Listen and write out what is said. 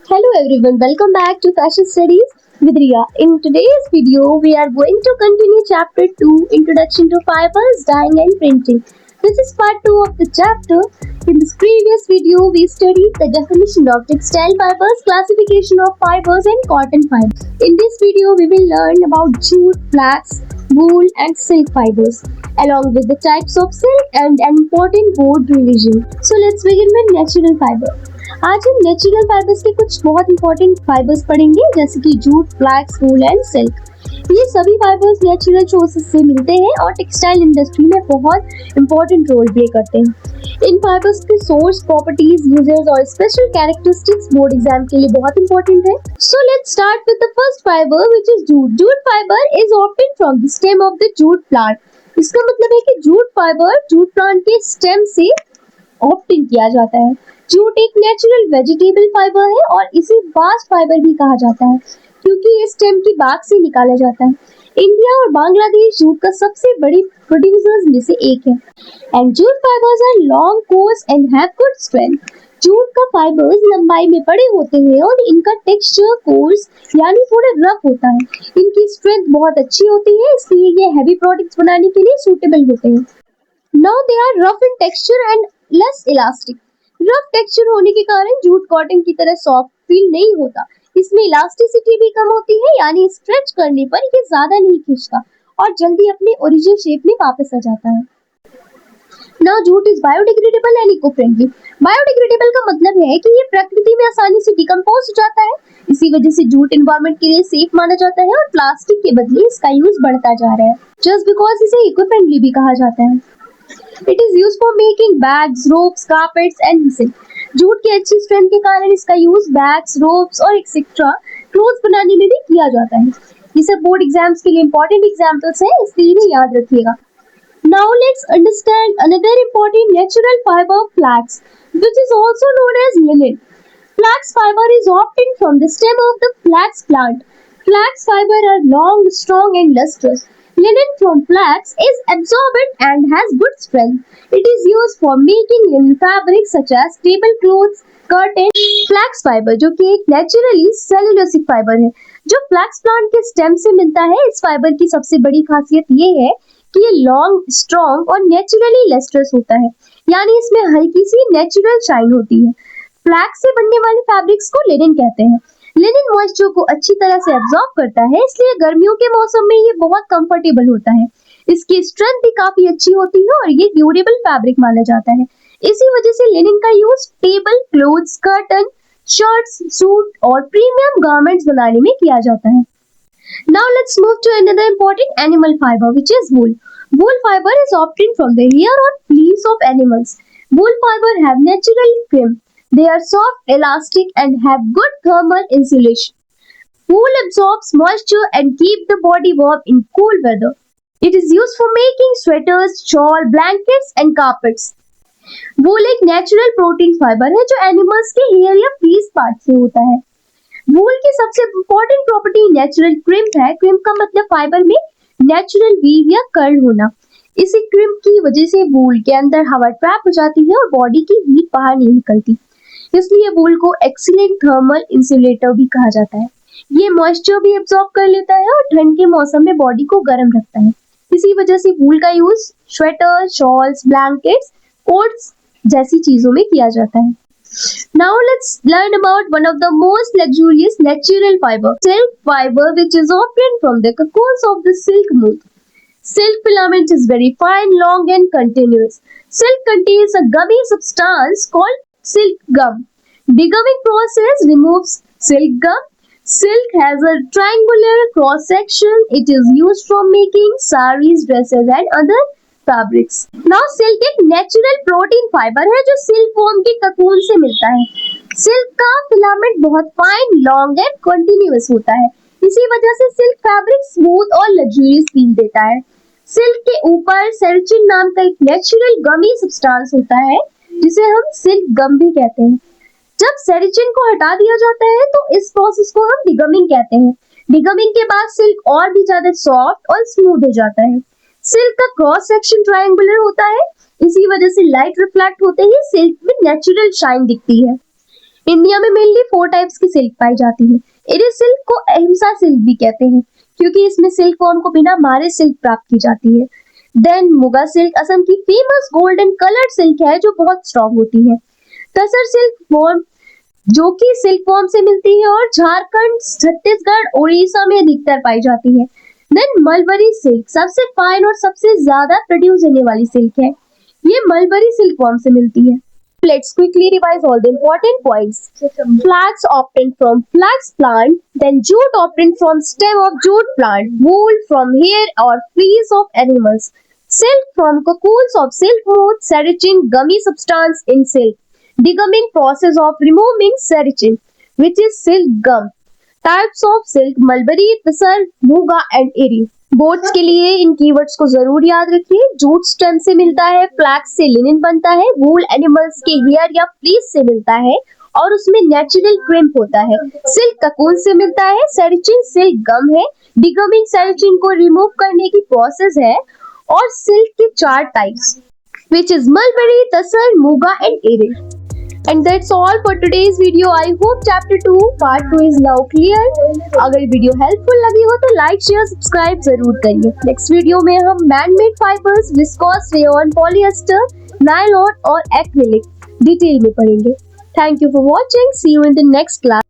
Hello everyone, welcome back to Fashion Studies with Ria. In today's video, we are going to continue chapter 2, Introduction to Fibers, Dyeing and Printing. This is part 2 of the chapter. In this previous video, we studied the definition of textile fibers, classification of fibers and cotton fibers. In this video, we will learn about jute, flax, wool and silk fibers along with the types of silk and an important board revision. So let's begin with natural fiber. आज हम natural fibres के कुछ बहुत important fibres पढ़ेंगे जैसे कि jute, flax, wool and silk. ये सभी फाइबर्स नेचुरल सोर्सेज से मिलते हैं और टेक्सटाइल इंडस्ट्री में बहुत इंपॉर्टेंट रोल प्ले करते हैं। इन फाइबर्स के सोर्स, प्रॉपर्टीज, यूजर्स और स्पेशल कैरेक्टरिस्टिक्स बोर्ड एग्जाम के लिए बहुत इंपॉर्टेंट है। So let's start with the first fibre which is jute. Jute fibre is obtain from the stem of the jute plant. इसका मतलब है कि जूट फाइबर जूट प्लांट के स्टेम से ऑब्टेन किया जाता है। जूट एक नेचुरल वेजिटेबल फाइबर है और इसे बास्ट फाइबर भी कहा जाता है क्योंकि ये स्टेम की बाग से निकाला जाता है। इंडिया और बांग्लादेश जूट का सबसे बड़ी प्रोड्यूसर्स में से एक है। And jute fibres are long, coarse and have good strength. Jute का फाइबर्स लंबाई में बड़े होते हैं और इनका टेक्सचर कोर्स यानी थोड़ा रफ होता है। इनकी स्ट्रेंथ बहुत अच्छी होती है, इसलिए ये हैवी प्रोडक्ट्स बनाने के लिए सूटेबल होते हैं। Now they are rough in texture and less elastic. Rough texture होने के कारण जूट कॉटन की तरह सॉफ्ट फील नहीं होता। इसमें इलास्टिसिटी भी कम होती है यानी स्ट्रेच करने पर ये ज्यादा नहीं खिंचता और जल्दी अपने ओरिजिनल शेप में वापस आ जाता है। Now jute is biodegradable and eco friendly. Biodegradable का मतलब है कि ये प्रकृति में आसानी से डिकम्पोज हो जाता है। इसी वजह से जूट एनवायरनमेंट के लिए सेफ माना जाता है और प्लास्टिक के बदले इसका यूज बढ़ता जा रहा है जस्ट बिकॉज इसे इको फ्रेंडली भी कहा जाता है। It is used for making bags, ropes, carpets and hissing. Jute की अच्छी स्ट्रेंथ के कारण इसका यूज बैग्स, रोप्स और एक्सेट्रा क्लोथ्स बनाने में भी किया जाता है। ये सब बोर्ड एग्जाम्स के लिए इंपॉर्टेंट एग्जाम्पल्स हैं, इसलिए इन्हें याद रखिएगा। Now let's understand another important natural fiber, flax, which is also known as linen. Flax fiber is obtained from the stem of the flax plant. Flax fiber are long, strong and lustrous. Linen from flax is absorbent and has good strength. It is used for making linen fabrics such as tablecloths, curtains. Flax fiber जो कि एक naturally cellulosic fibre है जो flex plant के stem से मिलता है। इस फाइबर की सबसे बड़ी खासियत ये है कि ये लॉन्ग, स्ट्रॉन्ग और नेचुरली लस्ट्रस होता है यानी इसमें हल्की सी नेचुरल शाइन होती है। फ्लैक्स से बनने वाले फैब्रिक्स को लिनन कहते हैं। लिनन मॉइस्चर को अच्छी तरह से एब्जॉर्ब करता है, इसलिए गर्मियों के मौसम में ये बहुत कंफर्टेबल होता है। इसकी स्ट्रेंथ भी काफी अच्छी होती है और ये ड्यूरेबल फैब्रिक माना जाता है। इसी वजह से लिनन का use table clothes, curtain, shirts, suit और प्रीमियम गारमेंट्स बनाने में किया जाता है। Now let's move to another important animal fiber which is wool. Wool fiber is obtained from the hair or fleece of animals. Wool fiber have natural crimp. They are soft, elastic and have good thermal insulation. Wool absorbs moisture and keep the body warm in cool weather. It is used for making sweaters, shawl, blankets and carpets. Wool एक natural protein fibre है जो animals के hair या fleece part से होता है। वूल की सबसे इंपॉर्टेंट प्रॉपर्टी नेचुरल क्रिम्प है। क्रिम्प का मतलब फाइबर में नेचुरल वीव या कर्ल होना। इसी क्रिम्प की वजह से वूल के अंदर हवा ट्रैप हो जाती है और बॉडी की हीट बाहर नहीं निकलती, इसलिए वूल को एक्सीलेंट थर्मल इंसुलेटर भी कहा जाता है। ये मॉइस्चर भी एब्जॉर्ब कर लेता है और ठंड के मौसम में बॉडी को गर्म रखता है। इसी वजह से वूल का use sweater, shawls, blankets, quotes जैसी चीजों में किया जाता है। Now let's learn about one of the most luxurious natural fiber, silk fiber, which is obtained from the cocoons of the silk moth. Silk filament is very fine, long and continuous. Silk contains a gummy substance called silk gum. Degumming process removes silk gum. Silk has a triangular cross section. It is used for making saris, dresses and other fabrics. Now silk एक natural protein fibre है जो silk worm के cocoon से मिलता है। Silk का filament बहुत fine, long and continuous होता है। इसी वजह से सिल्क फैब्रिक स्मूथ और लग्जूरियस फील देता है। सिल्क के ऊपर सेरिचिन नाम का एक नेचुरल गमी सब्सटेंस होता है जिसे हम सिल्क गम भी कहते हैं। जब सेरिचिन को हटा दिया जाता है तो इस प्रोसेस को हम डिगमिंग कहते हैं। डिगमिंग के बाद सिल्क और भी ज्यादा सॉफ्ट और स्मूथ हो जाता है। सिल्क का क्रॉस सेक्शन ट्रायंगुलर होता है, इसी वजह से लाइट रिफ्लेक्ट होते ही सिल्क में नेचुरल शाइन दिखती है। इंडिया में मेनली 4 टाइप्स की सिल्क पाई जाती है। एरी सिल्क को अहिंसा सिल्क भी कहते हैं क्योंकि इसमें सिल्क वॉर्म को बिना मारे सिल्क प्राप्त की जाती है। देन मुगा सिल्क असम की फेमस गोल्डन कलर्ड सिल्क है जो बहुत स्ट्रॉन्ग होती है। तसर सिल्क वॉर्म जो कि सिल्क वॉर्म से मिलती है और झारखंड, छत्तीसगढ़, उड़ीसा में अधिकतर पाई जाती है। देन मलबरी सिल्क सबसे फाइन और सबसे ज्यादा प्रोड्यूस होने वाली सिल्क है। ये मलबरी सिल्क वॉर्म से मिलती है। Let's quickly revise all the important points. Flax obtained from flax plant, then jute obtained from stem of jute plant, wool from hair or fleece of animals, silk from cocoons of silk moth, sericin gummy substance in silk, degumming process of removing sericin, which is silk gum. Types of silk: mulberry, tasar, muga and eri. Boards के लिए इन keywords को जरूर याद रखिए। Jute stem से मिलता है, flex से लिनन बनता है, वूल एनिमल्स के हेयर या फ्लीस से मिलता है और उसमें नेचुरल क्रिम्प होता है। सिल्क ककून से मिलता है, सेरिचिन सिल्क गम है, डिगमिंग सेरिचिन को रिमूव करने की प्रोसेस है और सिल्क के 4 types which is mulberry, tasar, muga and ere. And that's all for today's video. I hope chapter 2 part 2 is now clear. अगर वीडियो हेल्पफुल लगी हो तो लाइक शेयर सब्सक्राइब जरूर करिए। नेक्स्ट वीडियो में हम manmade fibres, viscose, rayon, polyester, nylon और acrylic detail में पढ़ेंगे। Thank you for watching. See you in the next class.